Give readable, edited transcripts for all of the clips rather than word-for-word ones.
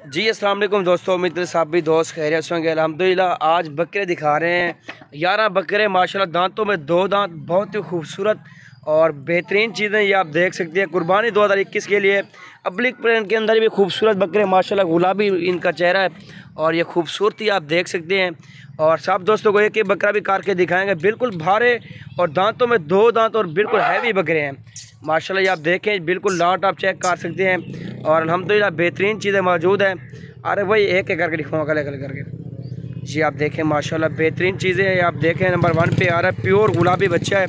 जी अस्सलाम वालेकुम दोस्तों, मित्र साहब भी दोस्त खैरियत होंगे अल्हम्दुलिल्लाह। आज बकरे दिखा रहे हैं, 11 बकरे माशाल्लाह, दांतों में 2 दांत, बहुत ही खूबसूरत और बेहतरीन चीज़ें ये आप देख सकते हैं। कुर्बानी 2021 के लिए अब्लिक प्रिंट के अंदर भी खूबसूरत बकरे माशाल्लाह, गुलाबी इनका चेहरा है और ये खूबसूरती आप देख सकते हैं। और सब दोस्तों को एक एक बकरा भी काट के दिखाएंगे, बिल्कुल भारे और दांतों में 2 दांत और बिल्कुल हैवी बकरे हैं माशाल्लाह। ये आप देखें, बिल्कुल लाट आप चेक कर सकते हैं और अल्हम्दुलिल्लाह बेहतरीन चीज़ें मौजूद हैं। अरे वही एक एक करके दिखाऊँगा, कल कल करके। जी आप देखें माशाल्लाह बेहतरीन चीज़ें हैं। आप देखें नंबर 1 पे आ रहा है, प्योर गुलाबी बच्चा है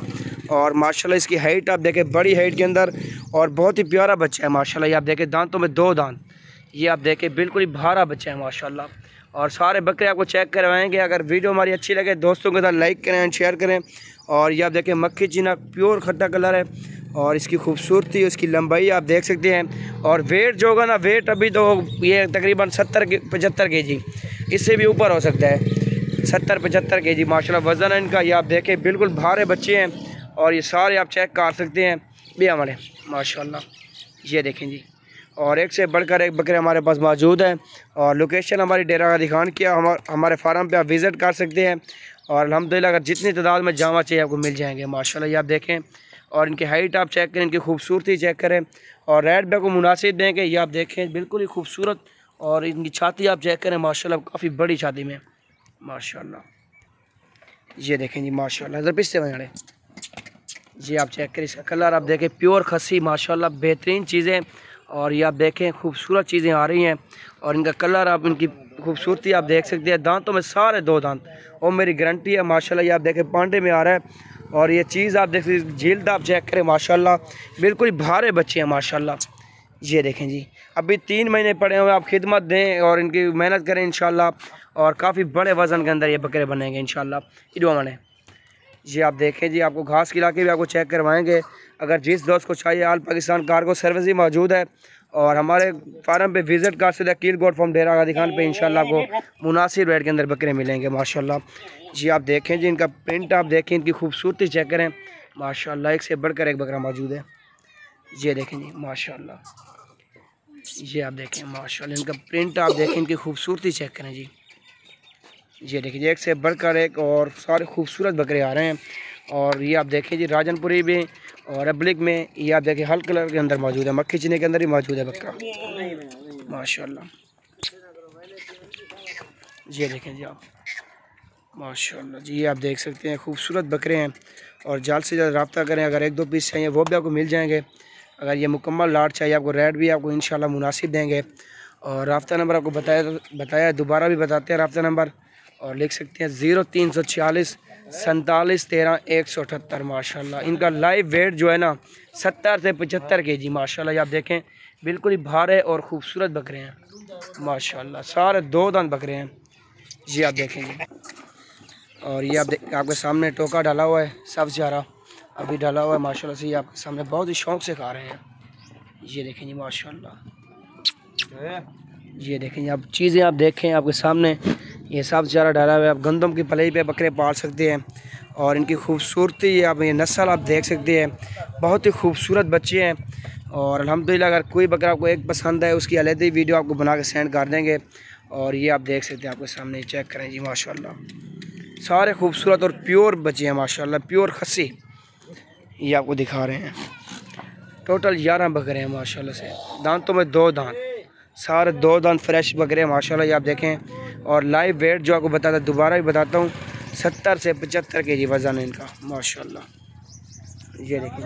और माशाल्लाह इसकी हाइट आप देखें, बड़ी हाइट के अंदर और बहुत ही प्यारा बच्चा है माशाल्लाह। ये आप देखें, दांतों में 2 दांत, ये आप देखें बिल्कुल ही भारा बच्चा है माशाल्लाह। और सारे बकरे आपको चेक करवाएंगे। अगर वीडियो हमारी अच्छी लगे दोस्तों के साथ लाइक करें एंड शेयर करें। और ये आप देखें, मक्खी चीना प्योर खट्टा कलर है और इसकी खूबसूरती, इसकी लंबाई आप देख सकते हैं। और वेट जो होगा ना, वेट अभी तो ये तकरीबन 70-75 केजी, इससे भी ऊपर हो सकता है, 70-75 केजी माशाल्लाह वज़न है इनका। ये आप देखें बिल्कुल भारे बच्चे हैं और ये सारे आप चेक कर सकते हैं भी हमारे माशाल्लाह। ये देखें जी, और एक से बढ़कर एक बकरे हमारे पास मौजूद हैं। और लोकेशन हमारी डेरा गादी खान किया, हमारे फार्म पे आप विज़िट कर सकते हैं। और अल्हम्दुलिल्लाह अगर जितनी तादाद में जामा चाहिए आपको मिल जाएंगे माशाल्लाह। ये आप देखें, और इनकी हाइट आप चेक करें, इनकी खूबसूरती चेक करें और रेड बैग को मुनासिब देंगे। ये आप देखें बिल्कुल ही खूबसूरत, और इनकी छाती आप चेक करें माशाल्लाह, काफ़ी बड़ी छाती में माशाल्लाह। ये देखें जी माशाल्लाह, इधर पिछले बने जी आप चेक करें, इसका कलर आप देखें प्योर खसी माशाल्लाह, बेहतरीन चीज़ें। और ये आप देखें खूबसूरत चीज़ें आ रही हैं और इनका कलर आप, इनकी खूबसूरती आप देख सकते हैं। दांतों में सारे 2 दांत और मेरी गारंटी है माशाल्लाह। ये आप देखें पांडे में आ रहा है और ये चीज़ आप देख सकते, झील आप चेक करें माशाल्लाह, बिल्कुल भारे बच्चे हैं माशाल्लाह। ये देखें जी, अभी 3 महीने पड़े हुए, आप खिदमत दें और इनकी मेहनत करें इंशाल्लाह, और काफ़ी बड़े वज़न के अंदर ये बकरे बनेंगे इंशाल्लाह। इडवा माने जी आप देखें जी, आपको घास खिला के भी आपको चेक करवाएंगे। अगर जिस दोस्त को चाहिए, आल पाकिस्तान कार्गो सर्विस भी मौजूद है। और हमारे फार्म पे विज़िट कर सकते हैं, कील गोट फार्म डेरा गादी खान पे इंशाल्लाह आपको मुनासिब रेट के अंदर बकरे मिलेंगे माशाल्लाह। जी आप देखें जी, इनका प्रिंट आप देखें, इनकी खूबसूरती चेक करें माशाल्लाह, एक से बढ़कर एक बकरा मौजूद है। ये देखें जी माशाल्लाह, ये आप देखें माशाल्लाह, इनका प्रिंट आप देखें, इनकी खूबसूरती चेक करें जी। ये देखिए, एक से बढ़कर एक और सारे खूबसूरत बकरे आ रहे हैं। और ये आप देखें जी, राजनपुरी में और अब्लिक में ये आप देखें हल कलर के अंदर मौजूद है, मक्खी चीनी के अंदर ही मौजूद है बकरा माशाल्लाह। ये देखें जी आप माशाल्लाह जी, ये आप देख सकते हैं खूबसूरत बकरे हैं। और जल्द से जल्द रब्ता करें, अगर 1-2 पीस चाहिए वो भी आपको मिल जाएंगे। अगर ये मुकम्मल लाट चाहिए आपको, रेट भी आपको इंशाल्लाह मुनासिब देंगे। और रब्ता नंबर आपको बताया दोबारा भी बताते हैं रब्ता नंबर, और लिख सकते हैं 0346 47 13 178 माशाल्लाह। इनका लाइव वेट जो है ना 70 से 75 केजी माशाल्लाह। ये आप देखें बिल्कुल ही भारे और ख़ूबसूरत बकरे हैं माशाल्लाह, सारे 2 दांत बकरे हैं। जी आप देखेंगे, और ये आप आपके सामने टोका डाला हुआ है, सब चारा अभी डाला हुआ है माशाल्लाह से। ये आपके सामने बहुत ही शौक़ से खा रहे हैं। ये देखें जी माशाल्लाह, ये देखें आप चीज़ें आप देखें आपके सामने, ये सब चारा डाला हुआ है। आप गंदम की पलाई पे बकरे पाल सकते हैं। और इनकी खूबसूरती आप, ये नस्ल आप देख सकते हैं, बहुत ही खूबसूरत बच्चे हैं। और अल्हम्दुलिल्लाह अगर कोई बकरा आपको एक पसंद है, उसकी अलग वीडियो आपको बना के सेंड कर देंगे। और ये आप देख सकते हैं आपके सामने, चेक करें जी माशाल्लाह, सारे खूबसूरत और प्योर बच्चे हैं माशाल्लाह, प्योर खस्सी ये आपको दिखा रहे हैं। टोटल 11 बकरे हैं माशाल्लाह से, दांतों में 2 दांत, सारे 2 दांत फ्रेश बकरे हैं माशाल्लाह। ये आप देखें, और लाइव वेट जो आपको बताता दोबारा भी बताता हूँ, 70 से 75 केजी वज़न है इनका माशाल्लाह। ये देखें,